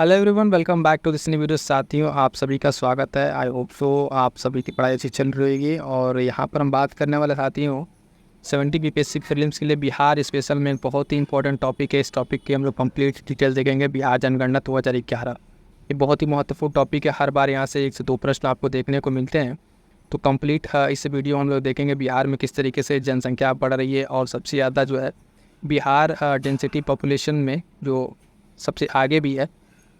Hello everyone, welcome back to this new video. साथियों, आप सभी का स्वागत है। आई होप सो आप सभी की पढ़ाई अच्छी चल रही होगी। और यहाँ पर हम बात करने वाले साथियों 70 बीपीएससी प्रीलिम्स के लिए बिहार स्पेशल में एक बहुत ही इंपॉर्टेंट टॉपिक है। इस टॉपिक की हम लोग कंप्लीट डिटेल देखेंगे। बिहार जनगणना 2011 ये बहुत ही महत्वपूर्ण टॉपिक है। हर बार यहाँ से 1 से 2 प्रश्न आपको देखने को मिलते हैं। तो कंप्लीट इस वीडियो हम लोग देखेंगे बिहार में किस तरीके से जनसंख्या बढ़ रही है और सबसे ज़्यादा जो है बिहार डेंसिटी पॉपुलेशन में जो सबसे आगे भी है।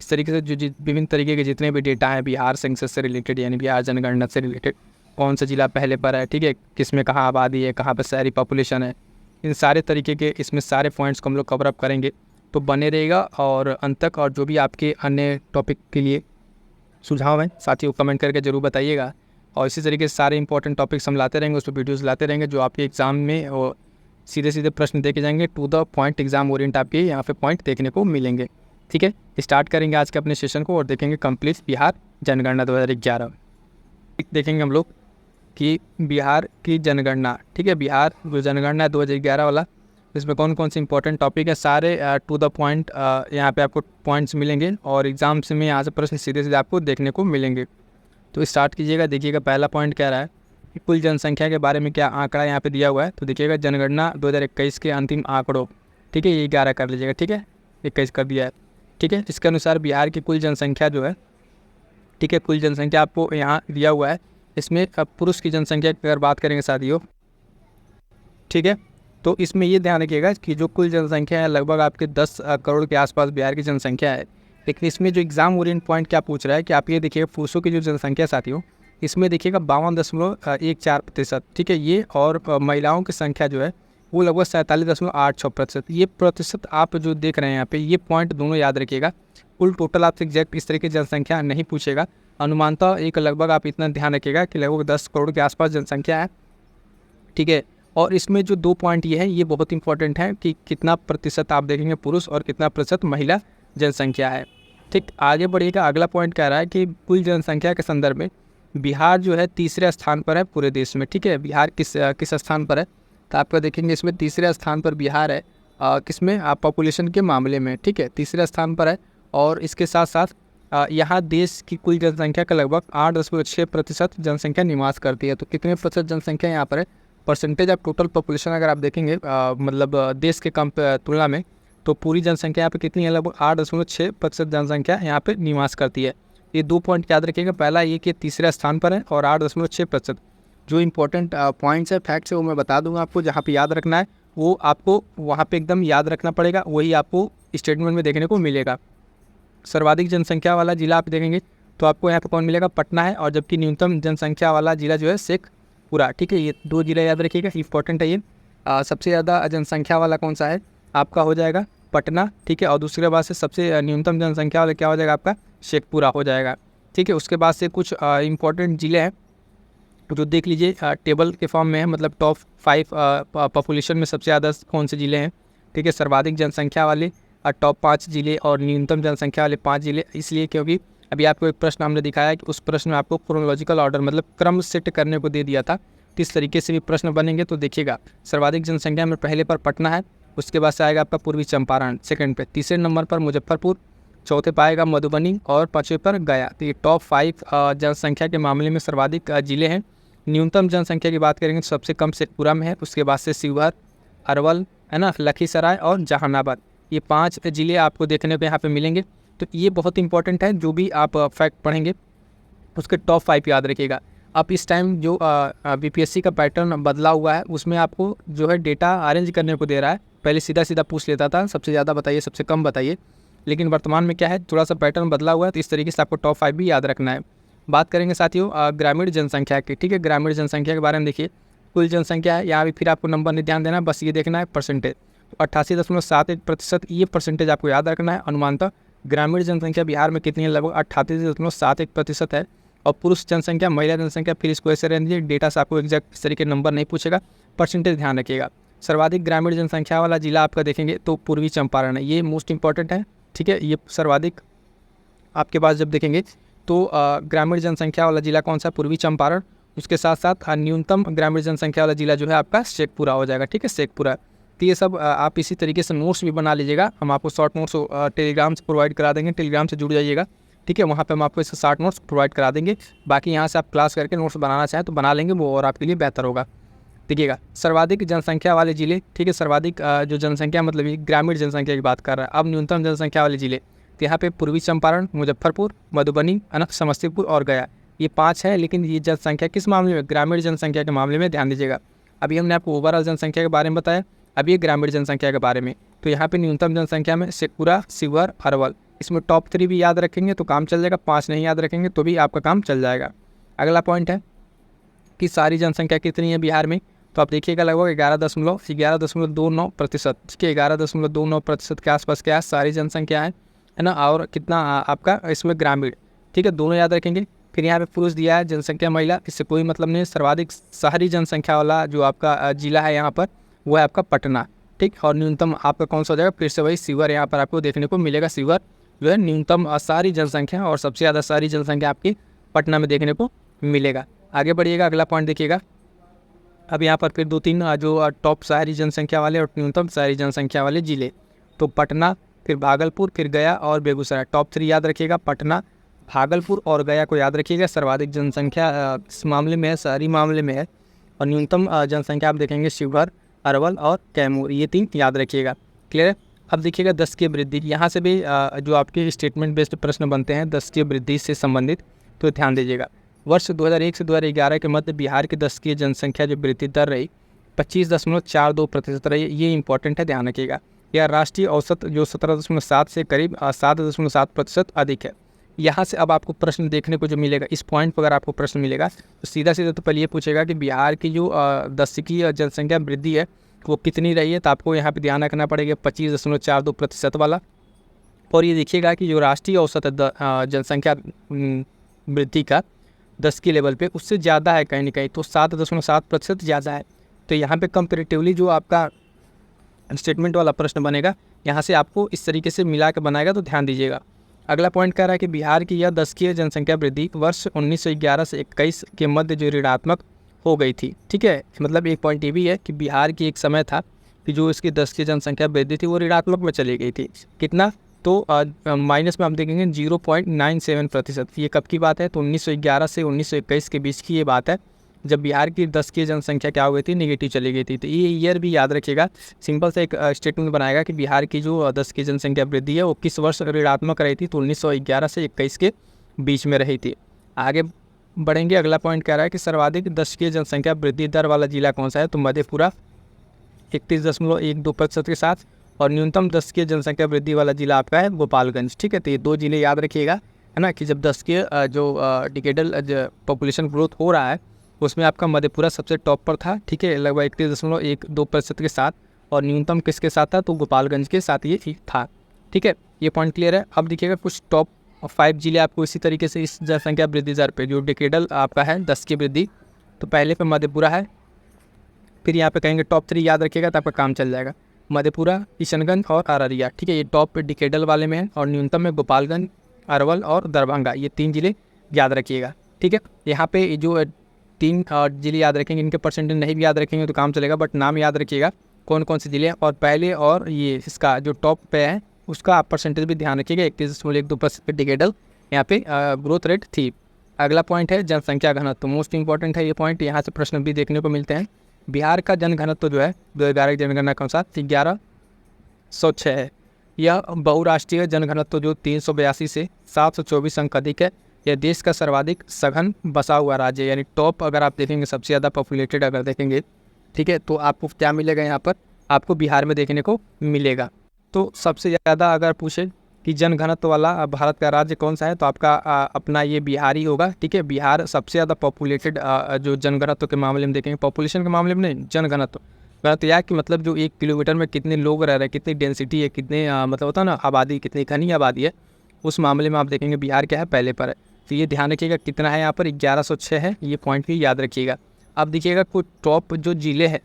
इस तरीके से जो विभिन्न तरीके के जितने भी डेटा हैं बिहार सेंसस से रिलेटेड यानी बिहार जनगणना से रिलेटेड, कौन सा जिला पहले पर है, ठीक है, किस में कहाँ आबादी है, कहाँ पर शहरी पॉपुलेशन है, इन सारे तरीके के इसमें सारे पॉइंट्स को हम लोग कवर अप करेंगे। तो बने रहेगा और अंत तक। और जो भी आपके अन्य टॉपिक के लिए सुझाव हैं साथियों कमेंट करके ज़रूर बताइएगा। और इसी तरीके से सारे इंपॉर्टेंट टॉपिक्स हम लाते रहेंगे, उस पर वीडियोज़ लाते रहेंगे जो आपके एग्ज़ाम में और सीधे सीधे प्रश्न देखे जाएंगे। To the point exam orient आपके यहाँ पे पॉइंट देखने को मिलेंगे। ठीक है, स्टार्ट करेंगे आज के अपने सेशन को और देखेंगे कंप्लीट बिहार जनगणना 2011। देखेंगे हम लोग कि बिहार की जनगणना, ठीक है, बिहार जो जनगणना है 2011 वाला, इसमें कौन कौन से इंपॉर्टेंट टॉपिक है सारे टू द पॉइंट यहाँ पे आपको पॉइंट्स मिलेंगे और एग्जाम से में यहाँ से प्रश्न सीधे सीधे आपको देखने को मिलेंगे। तो स्टार्ट कीजिएगा। देखिएगा पहला पॉइंट कह रहा है कि कुल जनसंख्या के बारे में क्या आंकड़ा यहाँ पे दिया हुआ है। तो देखिएगा जनगणना 2021 के अंतिम आंकड़ों, ठीक है, ये 11 कर लीजिएगा, ठीक है, 21 कर दिया है, ठीक है। इसके अनुसार बिहार की कुल जनसंख्या जो है, ठीक है, कुल जनसंख्या आपको यहाँ दिया हुआ है। इसमें पुरुष की जनसंख्या की अगर बात करेंगे साथियों, ठीक है, तो इसमें ये ध्यान रखिएगा कि जो कुल जनसंख्या है लगभग आपके 10 करोड़ के आसपास बिहार की जनसंख्या है। लेकिन इसमें जो एग्जाम ओरिएंट पॉइंट क्या पूछ रहा है कि आप ये देखिएगा पुरुषों की जो जनसंख्या साथियों, इसमें देखिएगा 52.14%, ठीक है, ये। और महिलाओं की संख्या जो है वो लगभग 47.86%। ये प्रतिशत आप जो देख रहे हैं यहाँ पे, ये पॉइंट दोनों याद रखिएगा। कुल टोटल आपसे एग्जैक्ट इस तरह की जनसंख्या नहीं पूछेगा, अनुमानतः एक लगभग आप इतना ध्यान रखिएगा कि लगभग 10 करोड़ के आसपास जनसंख्या है, ठीक है। और इसमें जो 2 पॉइंट ये है ये बहुत इंपॉर्टेंट है कि कितना प्रतिशत आप देखेंगे पुरुष और कितना प्रतिशत महिला जनसंख्या है। ठीक, आगे बढ़िएगा। अगला पॉइंट कह रहा है कि कुल जनसंख्या के संदर्भ में बिहार जो है तीसरे स्थान पर है पूरे देश में, ठीक है। बिहार किस स्थान पर है, तो आपका देखेंगे इसमें तीसरे स्थान पर बिहार है। किसमें, पॉपुलेशन के मामले में, ठीक है, तीसरे स्थान पर है। और इसके साथ साथ यहाँ देश की कुल जनसंख्या का लगभग 8.6% जनसंख्या निवास करती है। तो कितने प्रतिशत जनसंख्या यहाँ पर है, परसेंटेज ऑफ टोटल पॉपुलेशन अगर आप देखेंगे मतलब देश के कम तुलना में, तो पूरी जनसंख्या यहाँ पे कितनी है, लगभग 8.6% जनसंख्या यहाँ पे निवास करती है। ये 2 पॉइंट याद रखिएगा। पहला ये कि तीसरे स्थान पर है और 8.6%। जो इंपॉर्टेंट पॉइंट्स है, फैक्ट्स है, वो मैं बता दूंगा आपको। जहाँ पे याद रखना है वो आपको वहाँ पे एकदम याद रखना पड़ेगा, वही आपको स्टेटमेंट में देखने को मिलेगा। सर्वाधिक जनसंख्या वाला जिला आप देखेंगे तो आपको यहाँ पे कौन मिलेगा, पटना है। और जबकि न्यूनतम जनसंख्या वाला जिला जो है शेखपुरा, ठीक है। ये 2 जिला याद रखिएगा, इंपॉर्टेंट है ये। सबसे ज़्यादा जनसंख्या वाला कौन सा है, आपका हो जाएगा पटना, ठीक है। और दूसरे बाद से सबसे न्यूनतम जनसंख्या वाला क्या हो जाएगा, आपका शेखपुरा हो जाएगा, ठीक है। उसके बाद से कुछ इंपॉर्टेंट ज़िले हैं जो देख लीजिए, टेबल के फॉर्म में है, मतलब टॉप 5 पॉपुलेशन में सबसे ज़्यादा कौन से ज़िले हैं, ठीक है। सर्वाधिक जनसंख्या वाले टॉप 5 ज़िले और न्यूनतम जनसंख्या वाले 5 ज़िले, इसलिए क्योंकि अभी आपको एक प्रश्न हमने दिखाया कि उस प्रश्न में आपको क्रोनोलॉजिकल ऑर्डर मतलब क्रम सेट करने को दे दिया था। तो इस तरीके से भी प्रश्न बनेंगे। तो देखिएगा सर्वाधिक जनसंख्या में पहले पर पटना है, उसके बाद से आएगा आपका पूर्वी चंपारण सेकंड पे, तीसरे नंबर पर मुजफ्फरपुर, चौथे पर आएगा मधुबनी और पाँचवें पर गया। तो ये टॉप 5 जनसंख्या के मामले में सर्वाधिक ज़िले हैं। न्यूनतम जनसंख्या की बात करेंगे तो सबसे कम शेखपुरा में है, उसके बाद से शिवहर, अरवल, है ना, लखीसराय और जहानाबाद। ये 5 ज़िले आपको देखने को यहाँ पे मिलेंगे। तो ये बहुत इंपॉर्टेंट है, जो भी आप फैक्ट पढ़ेंगे उसके टॉप 5 याद रखिएगा। अब इस टाइम जो बीपीएससी का पैटर्न बदला हुआ है, उसमें आपको जो है डेटा अरेंज करने को दे रहा है। पहले सीधा सीधा पूछ लेता था, सबसे ज़्यादा बताइए, सबसे कम बताइए। लेकिन वर्तमान में क्या है, थोड़ा सा पैटर्न बदला हुआ है। तो इस तरीके से आपको टॉप 5 भी याद रखना है। बात करेंगे साथियों ग्रामीण जनसंख्या की, ठीक है। ग्रामीण जनसंख्या के बारे में देखिए, कुल जनसंख्या है, यहाँ भी फिर आपको नंबर नहीं ध्यान देना, बस ये देखना है परसेंटेज। तो 88.71%, ये परसेंटेज आपको याद रखना है। अनुमानतः ग्रामीण जनसंख्या बिहार में कितनी है, लगभग 88.71% है। और पुरुष जनसंख्या, महिला जनसंख्या, फिर इसको ऐसे रहने दीजिए, डेटा से आपको एग्जैक्ट इस तरीके नंबर नहीं पूछेगा, परसेंटेज ध्यान रखिएगा। सर्वाधिक ग्रामीण जनसंख्या वाला जिला आपका देखेंगे तो पूर्वी चंपारण है, ये मोस्ट इंपॉर्टेंट है, ठीक है। ये सर्वाधिक आपके पास जब देखेंगे तो ग्रामीण जनसंख्या वाला जिला कौन सा, पूर्वी चंपारण। उसके साथ साथ न्यूनतम ग्रामीण जनसंख्या वाला जिला जो है आपका शेखपुरा हो जाएगा, ठीक है, शेखपुरा। तो ये सब आप इसी तरीके से नोट्स भी बना लीजिएगा। हम आपको शॉर्ट नोट्स टेलीग्राम से प्रोवाइड करा देंगे, टेलीग्राम से जुड़ जाइएगा, ठीक है। वहाँ पे हम आपको इसके शॉर्ट नोट्स प्रोवाइड करा देंगे। बाकी यहाँ से आप क्लास करके नोट्स बनाना चाहें तो बना लेंगे, वो और आपके लिए बेहतर होगा। देखिएगा, सर्वाधिक जनसंख्या वाले जिले, ठीक है। सर्वाधिक जो जनसंख्या मतलब ये ग्रामीण जनसंख्या की बात कर रहा है। अब न्यूनतम जनसंख्या वाले जिले, तो यहाँ पे पूर्वी चंपारण, मुजफ्फरपुर, मधुबनी, समस्तीपुर और गया, ये 5 है। लेकिन ये जनसंख्या किस मामले में, ग्रामीण जनसंख्या के मामले में ध्यान दीजिएगा। अभी हमने आपको ओवरऑल जनसंख्या के बारे में बताया, अब ये ग्रामीण जनसंख्या के बारे में। तो यहाँ पे न्यूनतम जनसंख्या में शेखपुरा, शिवहर, अरवल, इसमें टॉप 3 भी याद रखेंगे तो काम चल जाएगा, 5 नहीं याद रखेंगे तो भी आपका काम चल जाएगा। अगला पॉइंट है कि सारी जनसंख्या कितनी है बिहार में, तो आप देखिएगा लगभग 11.29%, ठीक है। 11.29% के आसपास क्या है, सारी जनसंख्या है ना। और कितना आपका इसमें ग्रामीण, ठीक है, दोनों याद रखेंगे। फिर यहाँ पे पुरुष दिया है, जनसंख्या महिला, इससे कोई मतलब नहीं। सर्वाधिक शहरी जनसंख्या वाला जो आपका जिला है यहाँ पर वो है आपका पटना, ठीक। और न्यूनतम आपका कौन सा हो जाएगा, फिर से वही शिवहर यहाँ पर आपको देखने को मिलेगा। शिवहर जो है न्यूनतम सारी जनसंख्या और सबसे ज़्यादा सारी जनसंख्या आपकी पटना में देखने को मिलेगा। आगे बढ़िएगा, अगला पॉइंट देखिएगा। अब यहाँ पर फिर 2-3 जो टॉप शहरी जनसंख्या वाले और न्यूनतम शहरी जनसंख्या वाले जिले, तो पटना, फिर भागलपुर, फिर गया और बेगूसराय। टॉप 3 याद रखिएगा, पटना, भागलपुर और गया को याद रखिएगा। सर्वाधिक जनसंख्या इस मामले में है, शहरी मामले में है। और न्यूनतम जनसंख्या आप देखेंगे शिवहर, अरवल और कैमूर, ये 3 याद रखिएगा। क्लियर है। अब देखिएगा 10 की वृद्धि, यहाँ से भी जो आपके स्टेटमेंट बेस्ड प्रश्न बनते हैं 10 की वृद्धि से संबंधित, तो ध्यान दीजिएगा। वर्ष 2001 से 2011 के मध्य बिहार की 10 की जनसंख्या जो वृद्धि दर रही 25.42% रही, ये इंपॉर्टेंट है, ध्यान रखिएगा। या राष्ट्रीय औसत जो 17.7 से करीब 7.7% अधिक है। यहाँ से अब आपको प्रश्न देखने को जो मिलेगा, इस पॉइंट पर अगर आपको प्रश्न मिलेगा तो सीधा तो पहले ये पूछेगा कि बिहार की जो 10 की जनसंख्या वृद्धि है वो कितनी रही है, तो आपको यहाँ पे ध्यान रखना पड़ेगा 25.42% वाला। और ये देखिएगा कि जो राष्ट्रीय औसत है जनसंख्या वृद्धि का 10 के लेवल पे, उससे ज़्यादा है कहीं ना कहीं, तो 7.7% ज़्यादा है। तो यहाँ पे कंपेरेटिवली जो आपका स्टेटमेंट वाला प्रश्न बनेगा, यहाँ से आपको इस तरीके से मिला के बनाएगा, तो ध्यान दीजिएगा। अगला पॉइंट कह रहा है कि बिहार की यह 10 की जनसंख्या वृद्धि वर्ष 1911 से 21 के मध्य जो ऋणात्मक हो गई थी, ठीक है। मतलब एक पॉइंट ये भी है कि बिहार की एक समय था कि जो इसकी 10 की जनसंख्या वृद्धि थी वो ऋणात्मक में चली गई थी। कितना, तो माइनस में हम देखेंगे 0.97%। ये कब की बात है, तो 1911 से 1921 के बीच की ये बात है, जब बिहार की 10 की जनसंख्या क्या हो गई थी, नेगेटिव चली गई थी। तो ये ईयर भी याद रखिएगा। सिंपल से एक स्टेटमेंट बनाएगा कि बिहार की जो 10 की जनसंख्या वृद्धि है वो किस वर्ष ऋणात्मक रही थी, तो 1911 से 21 के बीच में रही थी। आगे बढ़ेंगे, अगला पॉइंट कह रहा है कि सर्वाधिक 10 की जनसंख्या वृद्धि दर वाला जिला कौन सा है, तो मधेपुरा 31.12% के साथ, और न्यूनतम 10 की जनसंख्या वृद्धि वाला जिला आपका है गोपालगंज, ठीक है। तो ये 2 जिले याद रखिएगा, है ना, कि जब 10 के जो डिकेडल पॉपुलेशन ग्रोथ हो रहा है उसमें आपका मधेपुरा सबसे टॉप पर था, ठीक है, लगभग 31.12% के साथ। और न्यूनतम किसके साथ था, तो गोपालगंज के साथ ये था, ठीक है। ये पॉइंट क्लियर है। अब देखिएगा कुछ टॉप 5 जिले आपको इसी तरीके से इस जनसंख्या वृद्धि दर पे जो डिकेडल आपका है 10 की वृद्धि, तो पहले पे मधेपुरा है, फिर यहाँ पे कहेंगे टॉप 3 याद रखिएगा तो आपका काम चल जाएगा। मधेपुरा, किशनगंज और अररिया, ठीक है, ये टॉप डिकेडल वाले में है। और न्यूनतम में गोपालगंज, अरवल और दरभंगा, ये 3 जिले याद रखिएगा, ठीक है। यहाँ पे जो 3 जिले याद रखेंगे, इनके परसेंटेज नहीं भी याद रखेंगे तो काम चलेगा, बट नाम याद रखिएगा कौन कौन से जिले हैं। और पहले और ये इसका जो टॉप पे है उसका आप परसेंटेज भी ध्यान रखिएगा, 31.12% डिकेडल यहाँ पे ग्रोथ रेट थी। अगला पॉइंट है जनसंख्या घनत्व, मोस्ट इंपॉर्टेंट है ये पॉइंट, यहाँ से प्रश्न भी देखने को मिलते हैं। बिहार का जनघनत्व जो है 2011 की जनगणना के अनुसार 1106 है। यह बहुराष्ट्रीय जनघनत्व जो 382 से 724 अंक अधिक है। यह देश का सर्वाधिक सघन बसा हुआ राज्य, यानी टॉप अगर आप देखेंगे सबसे ज़्यादा पॉपुलेटेड अगर देखेंगे, ठीक है, तो आपको क्या मिलेगा, यहाँ पर आपको बिहार में देखने को मिलेगा। तो सबसे ज़्यादा अगर पूछे कि जनघनत्व वाला भारत का राज्य कौन सा है, तो आपका अपना ये बिहार ही होगा, ठीक है। बिहार सबसे ज़्यादा पॉपुलेटेड जो जनघनत्व के मामले में देखेंगे, पॉपुलेशन के मामले में नहीं, जनघनत्व घनत्व यह कि मतलब जो 1 किलोमीटर में कितने लोग रह रहे हैं, कितनी डेंसिटी है, कितने मतलब होता है ना आबादी, कितनी घनी आबादी है, उस मामले में आप देखेंगे बिहार क्या है, पहले पर है। तो ये ध्यान रखिएगा कितना है यहाँ पर, 1106 है, ये पॉइंट भी याद रखिएगा। अब देखिएगा कुछ टॉप जो जिले हैं,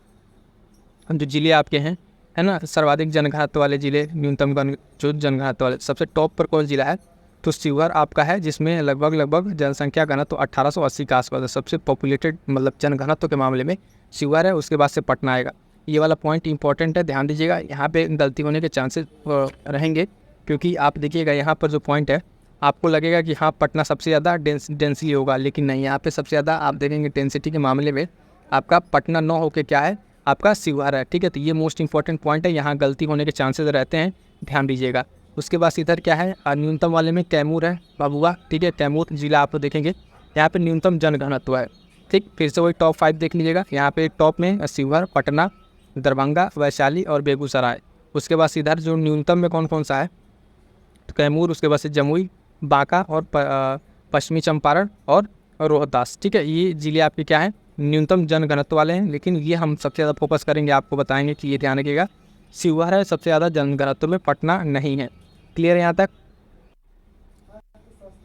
जो जिले आपके हैं, है ना, सर्वाधिक जनघनत्व वाले जिले, न्यूनतम जो जनघनत्व वाले, सबसे टॉप पर कौन जिला है, तो शिवहर आपका है, जिसमें लगभग जनसंख्या घनत्व 1880 के आसपास है। सबसे पॉपुलेटेड मतलब जनघनत्व के मामले में शिवहर है, उसके बाद से पटना आएगा। ये वाला पॉइंट इंपॉर्टेंट है, ध्यान दीजिएगा। यहाँ पे गलती होने के चांसेस रहेंगे, क्योंकि आप देखिएगा यहाँ पर जो पॉइंट है, आपको लगेगा कि हाँ पटना सबसे ज़्यादा डेंसली होगा, लेकिन नहीं, यहाँ पे सबसे ज़्यादा आप देखेंगे डेंसिटी के मामले में आपका पटना 9 होकर क्या है, आपका शिवहर है। ठीक है, तो ये मोस्ट इंपॉर्टेंट पॉइंट है, यहाँ गलती होने के चांसेस रहते हैं, ध्यान दीजिएगा। उसके बाद इधर क्या है, न्यूनतम वाले में कैमूर है बाबुआ। ठीक है, कैमूर जिला आप देखेंगे, यहाँ पे न्यूनतम जनघनत्व है। ठीक, फिर से वही टॉप 5 देख लीजिएगा। यहाँ पे टॉप में शिवहर, पटना, दरभंगा, वैशाली और बेगूसराय। उसके बाद इधर जो न्यूनतम में कौन कौन सा है, तो कैमूर, उसके बाद से जमुई, बांका और पश्चिमी चंपारण और रोहतास। ठीक है, ये जिले आपके क्या हैं, न्यूनतम जनघनत्व वाले हैं, लेकिन ये हम सबसे ज़्यादा फोकस करेंगे, आपको बताएंगे कि ये ध्यान रखिएगा, शिवहर है सबसे ज़्यादा जनघनत्व में, पटना नहीं है। क्लियर है यहाँ तक।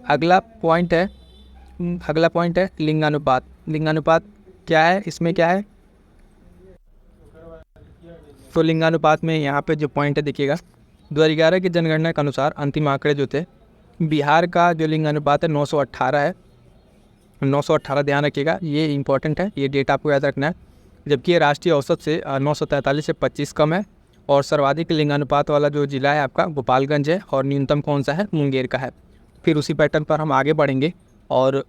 अगला पॉइंट है लिंगानुपात। लिंगानुपात क्या है, इसमें क्या है, तो लिंगानुपात में यहाँ पे जो पॉइंट है देखिएगा, 2011 की जनगणना के अनुसार अंतिम आंकड़े जो थे, बिहार का जो लिंगानुपात है 918 है, 918 ध्यान रखिएगा, ये इंपॉर्टेंट है, ये डेट आपको याद रखना है। जबकि राष्ट्रीय औसत से 943 से 25 कम है। और सर्वाधिक लिंगानुपात वाला जो जिला है आपका गोपालगंज है, और न्यूनतम कौन सा है, मुंगेर का है। फिर उसी पैटर्न पर हम आगे बढ़ेंगे और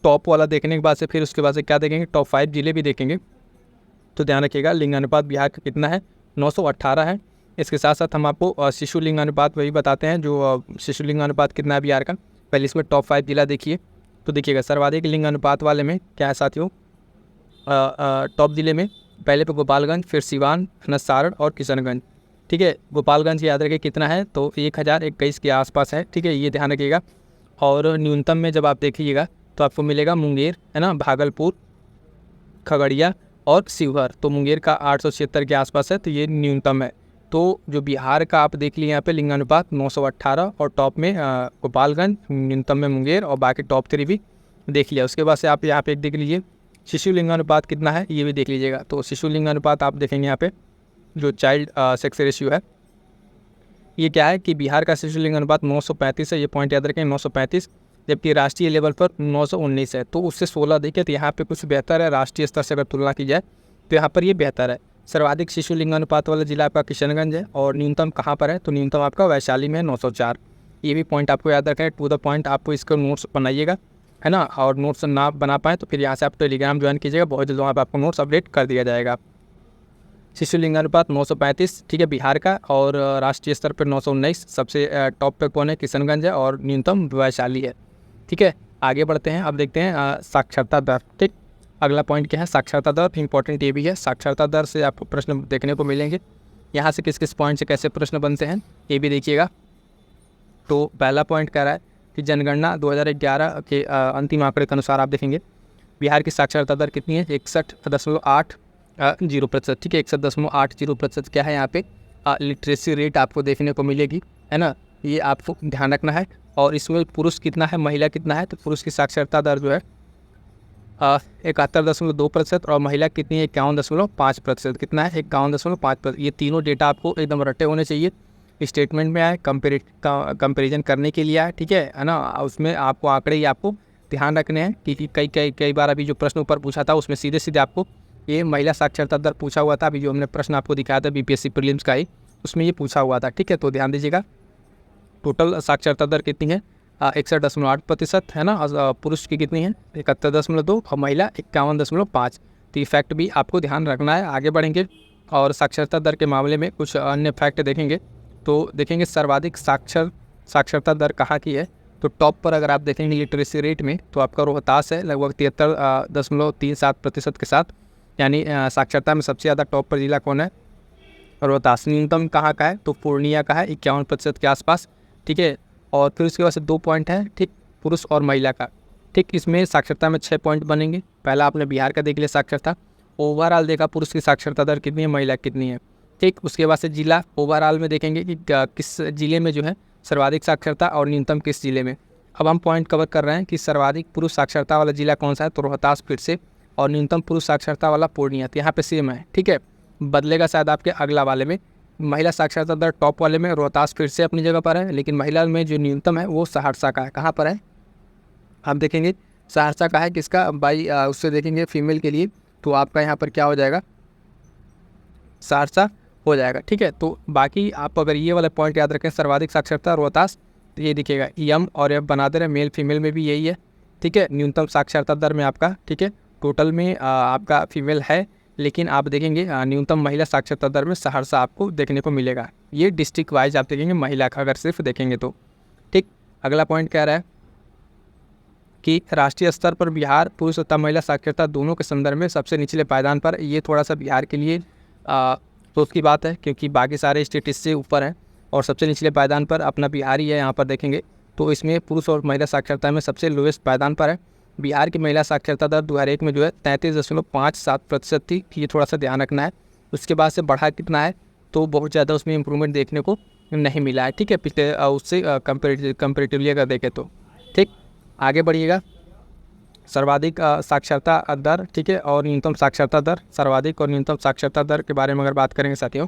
टॉप वाला देखने के बाद से फिर उसके बाद से क्या देखेंगे, टॉप 5 जिले भी देखेंगे। तो ध्यान रखिएगा, लिंगानुपात बिहार का कितना है, 918 है। इसके साथ साथ हम आपको शिशु लिंगानुपात वही बताते हैं, जो शिशु लिंगानुपात कितना है बिहार का। पहले इसमें टॉप 5 जिला देखिए, तो देखिएगा सर्वाधिक लिंगानुपात वाले में क्या है साथियों, टॉप जिले में पहले पे गोपालगंज, फिर सिवान, सारण और किशनगंज। ठीक है, गोपालगंज याद रखिए कितना है, तो 1021 के आसपास है। ठीक है, ये ध्यान रखिएगा। और न्यूनतम में जब आप देखिएगा तो आपको मिलेगा मुंगेर, है ना, भागलपुर, खगड़िया और शिवहर। तो मुंगेर का 876 के आसपास है, तो ये न्यूनतम है। तो जो बिहार का आप देख लिए यहाँ पे लिंगानुपात 918, और टॉप में गोपालगंज, न्यूनतम में मुंगेर, और बाकी टॉप 3 भी देख लिया। उसके बाद से आप यहाँ पे एक देख लीजिए शिशु लिंगानुपात कितना है, ये भी देख लीजिएगा। तो शिशु लिंगानुपात आप देखेंगे यहाँ पे जो चाइल्ड सेक्स रेशियो है, ये क्या है कि बिहार का शिशु लिंगानुपात 935 है, ये पॉइंट याद रखें, 935। जबकि राष्ट्रीय लेवल पर 919 है, तो उससे 16 देखिए, तो यहाँ पे कुछ बेहतर है। राष्ट्रीय स्तर से अगर तुलना की जाए तो यहाँ पर ये बेहतर है। सर्वाधिक शिशु लिंगानुपात वाला जिला आपका किशनगंज है, और न्यूनतम कहाँ पर है, तो न्यूनतम आपका वैशाली में 904। ये भी पॉइंट आपको याद रखें, टू द पॉइंट आपको इसका नोट्स बनाइएगा, है ना। और नोट्स ना बना पाएँ तो फिर यहाँ से आप टेलीग्राम ज्वाइन कीजिएगा, बहुत जल्द वहाँ पर आपको नोट्स अपडेट कर दिया जाएगा। शिशु लिंगानुपात 935, ठीक है, बिहार का, और राष्ट्रीय स्तर पर 919। सबसे टॉप पे कौन है, किशनगंज है, और न्यूनतम वैशाली है। ठीक है, आगे बढ़ते हैं। अब देखते हैं साक्षरता दर। ठीक, अगला पॉइंट क्या है, साक्षरता दर। इंपॉर्टेंट ये भी है, साक्षरता दर से आपको प्रश्न देखने को मिलेंगे। यहाँ से किस किस पॉइंट से कैसे प्रश्न बनते हैं ये भी देखिएगा। तो पहला पॉइंट कह रहा है कि जनगणना 2011 के अंतिम आंकड़े के अनुसार आप देखेंगे बिहार की साक्षरता दर कितनी है, 61.80%। ठीक है, 61.80% क्या है यहाँ पे लिटरेसी रेट आपको देखने को मिलेगी, है ना, ये आपको ध्यान रखना है। और इसमें पुरुष कितना है, महिला कितना है, तो पुरुष की साक्षरता दर जो है 71.2% और महिला कितनी है, 51.5%। कितना है, 51.5%। ये तीनों डेटा आपको एकदम रटे होने चाहिए। स्टेटमेंट में आए, कंपेरिजन करने के लिए आए, ठीक है ना। उसमें आपको आंकड़े ही आपको ध्यान रखने हैं कि कई बार अभी जो प्रश्न ऊपर पूछा था उसमें सीधे सीधे आपको ये महिला साक्षरता दर पूछा हुआ था। अभी जो हमने प्रश्न आपको दिखाया था बीपीएससी प्रीलिम्स का ही, उसमें ये पूछा हुआ था। ठीक है, तो ध्यान दीजिएगा। टोटल साक्षरता दर कितनी है, 61.8% है ना। पुरुष की कितनी है, 71.2, और महिला 51.5। तो ये फैक्ट भी आपको ध्यान रखना है। आगे बढ़ेंगे और साक्षरता दर के मामले में कुछ अन्य फैक्ट देखेंगे। तो देखेंगे सर्वाधिक साक्षरता दर कहाँ की है, तो टॉप पर अगर आप देखेंगे लिटरेसी रेट में तो आपका रोहतास है लगभग 73.37% के साथ, यानी साक्षरता में सबसे ज़्यादा टॉप पर जिला कौन है, रोहतास। न्यूनतम कहाँ का है, तो पूर्णिया का है 51% के आसपास। ठीक है, और फिर उसके बाद से 2 पॉइंट है, ठीक, पुरुष और महिला का। ठीक, इसमें साक्षरता में 6 पॉइंट बनेंगे। पहला आपने बिहार का देख लिया साक्षरता, ओवरऑल देखा पुरुष की साक्षरता दर कितनी है, महिला कितनी है। ठीक, उसके बाद से जिला ओवरऑल में देखेंगे कि किस जिले में जो है सर्वाधिक साक्षरता और न्यूनतम किस जिले में। अब हम पॉइंट कवर कर रहे हैं कि सर्वाधिक पुरुष साक्षरता वाला जिला कौन सा है, तो रोहतास फिर से, और न्यूनतम पुरुष साक्षरता वाला पूर्णिया। तो यहाँ पे सेम है। ठीक है, बदलेगा शायद आपके अगला वाले में। महिला साक्षरता दर टॉप वाले में रोहतास फिर से अपनी जगह पर है, लेकिन महिला में जो न्यूनतम है वो सहरसा का है। कहाँ पर है, आप देखेंगे सहरसा का है। किसका, बाई उससे देखेंगे फीमेल के लिए, तो आपका यहाँ पर क्या हो जाएगा, सहरसा हो जाएगा। ठीक है, तो बाकी आप अगर ये वाला पॉइंट याद रखें, सर्वाधिक साक्षरता रोहतास, तो ये दिखेगा यम और एफ बना दे रहे, मेल फीमेल में भी यही है। ठीक है, न्यूनतम साक्षरता दर में आपका, ठीक है, टोटल में आपका फीमेल है, लेकिन आप देखेंगे न्यूनतम महिला साक्षरता दर में सहरसा आपको देखने को मिलेगा। ये डिस्ट्रिक्ट वाइज आप देखेंगे महिला का अगर सिर्फ देखेंगे तो। ठीक, अगला पॉइंट कह रहा है कि राष्ट्रीय स्तर पर बिहार पुरुष तथा महिला साक्षरता दोनों के संदर्भ में सबसे निचले पायदान पर। ये थोड़ा सा बिहार के लिए सोच की बात है, क्योंकि बाकी सारे स्टेट इससे ऊपर हैं और सबसे निचले पायदान पर अपना बिहार ही है। यहाँ पर देखेंगे तो इसमें पुरुष और महिला साक्षरता में सबसे लोएस्ट पायदान पर है। बिहार की महिला साक्षरता दर 2001 में जो है 33.57% थी, ये थोड़ा सा ध्यान रखना है। उसके बाद से बढ़ा कितना है, तो बहुत ज़्यादा उसमें इम्प्रूवमेंट देखने को नहीं मिला है। ठीक है, पिछले उससे कंपेरेटिवली अगर देखें तो। ठीक, आगे बढ़िएगा। सर्वाधिक साक्षरता दर, ठीक है, और न्यूनतम साक्षरता दर, सर्वाधिक और न्यूनतम साक्षरता दर के बारे में अगर बात करेंगे साथियों,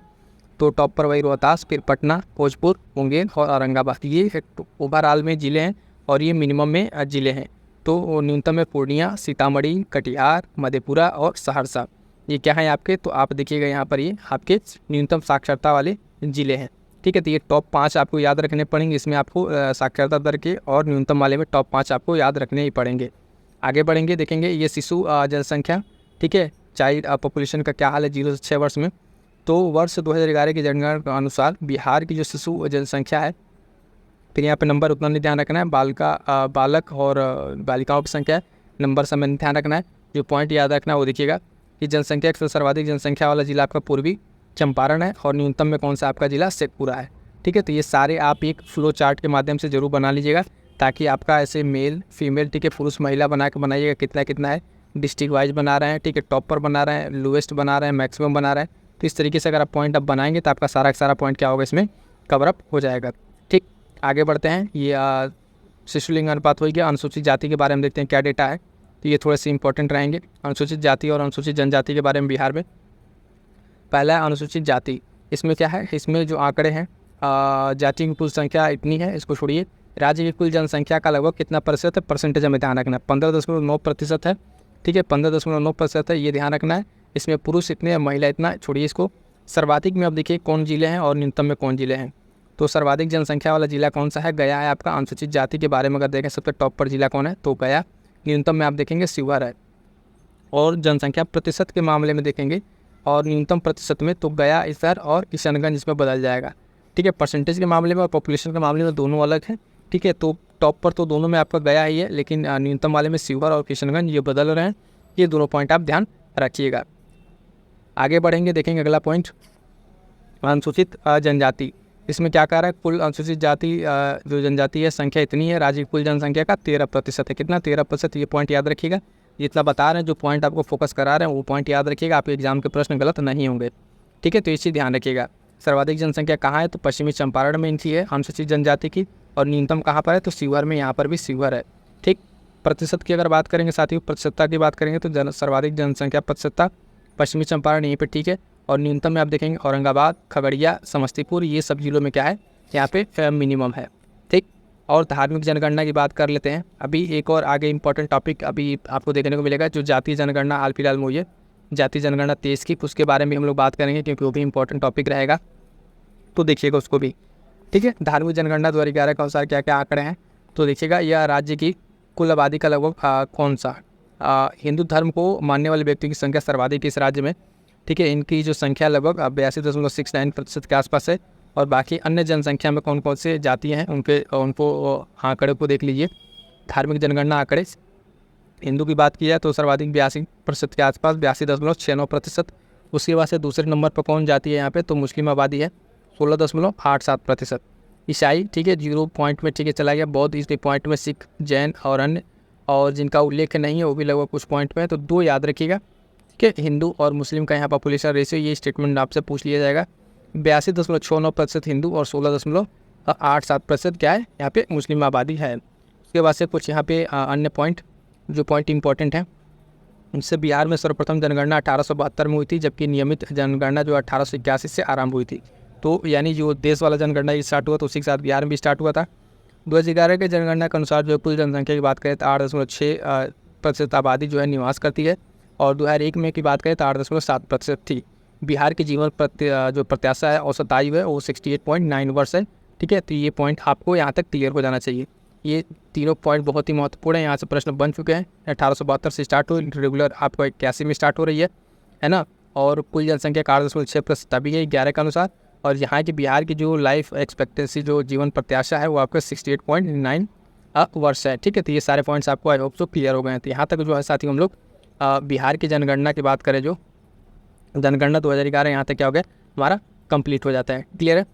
तो टॉप पर वही रोहतास, फिर पटना, भोजपुर, मुंगेर और औरंगाबाद, ये ओवरऑल में ज़िले हैं और ये मिनिमम में ज़िले हैं। तो न्यूनतम में पूर्णिया, सीतामढ़ी, कटिहार, मधेपुरा और सहरसा, ये क्या है आपके, तो आप देखिएगा यहाँ पर ये आपके न्यूनतम साक्षरता वाले ज़िले हैं। ठीक है, तो ये टॉप 5 आपको याद रखने पड़ेंगे। इसमें आपको साक्षरता दर के और न्यूनतम वाले में टॉप 5 आपको याद रखने ही पड़ेंगे। आगे बढ़ेंगे, देखेंगे ये शिशु जनसंख्या, ठीक है, चाइल्ड पॉपुलेशन का क्या हाल है 0 से 6 वर्ष में। तो वर्ष 2011 की जनगणना के अनुसार बिहार की जो शिशु जनसंख्या है, फिर यहाँ पे नंबर उतना नहीं ध्यान रखना है, बालक और बालिकाओं की संख्या है, नंबर समय नहीं ध्यान रखना है। जो पॉइंट याद रखना है वो देखिएगा कि जनसंख्या से सर्वाधिक जनसंख्या वाला जिला आपका पूर्वी चंपारण है और न्यूनतम में कौन सा आपका जिला शेखपुरा है। ठीक है, तो ये सारे आप एक फ्लो चार्ट के माध्यम से जरूर बना लीजिएगा, ताकि आपका ऐसे मेल फीमेल, ठीक है, पुरुष महिला बना के बनाइएगा कितना कितना है, डिस्ट्रिक्ट वाइज बना रहे हैं, ठीक है, टॉप पर बना रहे हैं, लोएस्ट बना रहे हैं, मैक्सिमम बना रहे हैं। तो इस तरीके से अगर आप पॉइंट अब बनाएंगे तो आपका सारा का सारा पॉइंट क्या होगा, इसमें कवर अप हो जाएगा। ठीक, आगे बढ़ते हैं। ये शिशुलिंग अनुपात हो गया। अनुसूचित जाति के बारे में देखते हैं क्या डेटा है, तो ये थोड़े से इंपॉर्टेंट रहेंगे। अनुसूचित जाति और अनुसूचित जनजाति के बारे में बिहार में पहला है अनुसूचित जाति। इसमें क्या है, इसमें जो आंकड़े हैं, जाति की कुल संख्या इतनी है, इसको छोड़िए। राज्य की कुल जनसंख्या का लगभग कितना प्रतिशत है, परसेंटेज में ध्यान रखना है, 15.9% है। ठीक है, 15.9% है, ये ध्यान रखना है। इसमें पुरुष इतने, महिला इतना, छोड़िए इसको। सर्वाधिक में अब देखिए कौन जिले हैं और न्यूनतम में कौन जिले हैं। तो सर्वाधिक जनसंख्या वाला जिला कौन सा है, गया है आपका। अनुसूचित जाति के बारे में अगर देखें सबसे टॉप पर जिला कौन है, तो गया। न्यूनतम में आप देखेंगे शिवहर है। और जनसंख्या प्रतिशत के मामले में देखेंगे और न्यूनतम प्रतिशत में तो गया, इधर और किशनगंज इसमें बदल जाएगा। ठीक है, परसेंटेज के मामले में और पॉपुलेशन के मामले में दोनों अलग हैं। ठीक है, तो टॉप पर तो दोनों में आपका गया ही है, लेकिन न्यूनतम वाले में शिवहर और किशनगंज ये बदल रहे हैं। ये दोनों पॉइंट आप ध्यान रखिएगा। आगे बढ़ेंगे, देखेंगे अगला पॉइंट, अनुसूचित जनजाति। इसमें क्या कह रहा है, कुल अनुसूचित जाति जो जनजाति है संख्या इतनी है, राज्य की कुल जनसंख्या का 13% है। कितना, 13%। ये पॉइंट याद रखिएगा। जितना बता रहे हैं, जो पॉइंट आपको फोकस करा रहे हैं वो पॉइंट याद रखिएगा, आपके एग्जाम के प्रश्न गलत नहीं होंगे। ठीक है, तो इसी ध्यान रखिएगा। सर्वाधिक जनसंख्या कहाँ है, तो पश्चिमी चंपारण में इनकी है अनुसूचित जनजाति की। और न्यूनतम कहाँ पर है, तो शिवहर में, यहाँ पर भी शिवहर है। ठीक, प्रतिशत की अगर बात करेंगे साथियों, प्रतिशतता की बात करेंगे तो सर्वाधिक जनसंख्या प्रतिशतता पश्चिमी चंपारण यहीं पर, ठीक है। और न्यूनतम में आप देखेंगे औरंगाबाद, खगड़िया, समस्तीपुर, ये सब जिलों में क्या है, यहाँ पे मिनिमम है। ठीक, और धार्मिक जनगणना की बात कर लेते हैं। अभी एक और आगे इंपॉर्टेंट टॉपिक अभी आपको देखने को मिलेगा, जो जातीय जनगणना हाल फिलहाल में हुई है, जातीय जनगणना 23 की, उसके बारे में हम लोग बात करेंगे क्योंकि वो भी इंपॉर्टेंट टॉपिक रहेगा, तो देखिएगा उसको भी। ठीक है, धार्मिक जनगणना 2011 के अनुसार क्या क्या आंकड़े हैं, तो देखिएगा यह राज्य की कुल आबादी का लगभग कौन सा हिंदू धर्म को मानने वाले व्यक्तियों की संख्या सर्वाधिक इस राज्य में। ठीक है, इनकी जो संख्या लगभग 82.69% के आसपास है। और बाकी अन्य जनसंख्या में कौन कौन से जातियाँ हैं उनको आंकड़े को देख लीजिए। धार्मिक जनगणना आंकड़े, हिंदू की बात की जाए तो सर्वाधिक 82% के आसपास, 82.69%। उसके बाद से दूसरे नंबर पर कौन जाती है यहाँ पे, तो मुस्लिम आबादी है 16.87%। ईसाई, ठीक है, 0 पॉइंट में, ठीक है, चला गया। बौद्ध इस पॉइंट में, सिख, जैन और अन्य, और जिनका उल्लेख नहीं है वो भी लगभग कुछ पॉइंट में है। तो 2 याद रखिएगा। ठीक है, हिंदू और मुस्लिम का यहाँ पॉपुलेशन रेशियो, ये स्टेटमेंट आपसे पूछ लिया जाएगा। 82.69% हिंदू और 16.87% क्या है, यहाँ पे मुस्लिम आबादी है। उसके बाद से कुछ यहाँ पे अन्य पॉइंट, जो पॉइंट इंपॉर्टेंट है, उनसे बिहार में सर्वप्रथम जनगणना 1872 में हुई थी, जबकि नियमित जनगणना जो 1881 से आरंभ हुई थी। तो यानी जो देश वाला जनगणना स्टार्ट हुआ तो उसी के साथ बिहार में भी स्टार्ट हुआ था। 2011 के जनगणना के अनुसार जो कुल जनसंख्या की बात करें तो 8.6% आबादी जो है निवास करती है, और 2001 में की बात करें तो 8.7% थी। बिहार की जीवन जो प्रत्याशा है औसत आयु है वो 68.9 वर्ष है। ठीक है, तो ये पॉइंट आपको यहाँ तक क्लियर हो जाना चाहिए। ये तीनों पॉइंट बहुत ही महत्वपूर्ण है। यहाँ से प्रश्न बन चुके हैं। 1872 से स्टार्ट हुई, रेगुलर आपको 81 में स्टार्ट हो रही है ना। और कुल जनसंख्या 8.6% भी है 11 के अनुसार। और यहाँ की बिहार की जो लाइफ एक्सपेक्टेंसी जो जीवन प्रत्याशा है वो आपका 68.9 वर्ष है। ठीक है, तो ये सारे पॉइंट्स आपको आई होप सो क्लियर हो गए हैं। तो यहाँ तक जो है साथियों हम लोग बिहार की जनगणना की बात करें, जो जनगणना 2011 यहाँ तक क्या हो गया हमारा कंप्लीट हो जाता है। क्लियर है।